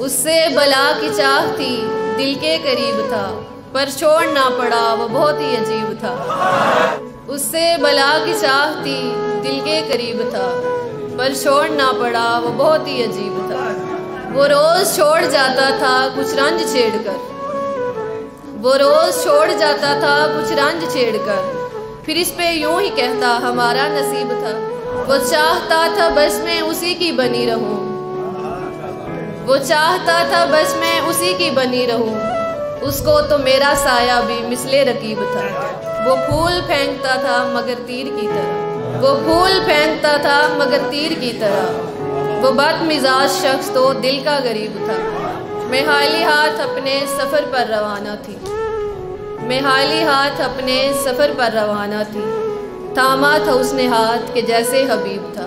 उससे बला की चाह थी, दिल के करीब था, पर छोड़ना पड़ा वो बहुत ही अजीब था। उससे बला की चाह थी, दिल के करीब था, पर छोड़ना पड़ा वो बहुत ही अजीब था। वो रोज़ छोड़ जाता था कुछ रंज छेड़कर, वो रोज़ छोड़ जाता था कुछ रंज छेड़कर, फिर इस पे यूं ही कहता हमारा नसीब था। वो चाहता था बस मैं उसी की बनी रहूं, वो चाहता था बस मैं उसी की बनी रहूं, उसको तो मेरा साया भी मिसले रकीब था। वो फूल फेंकता था मगर तीर की तरह, वो फूल फेंकता था मगर तीर की तरह। वो बदमिजाज शख्स तो दिल का गरीब था। मैं खाली हाथ अपने सफ़र पर रवाना थी, मैं खाली हाथ अपने सफ़र पर रवाना थी। थामा था उसने हाथ के जैसे हबीब था।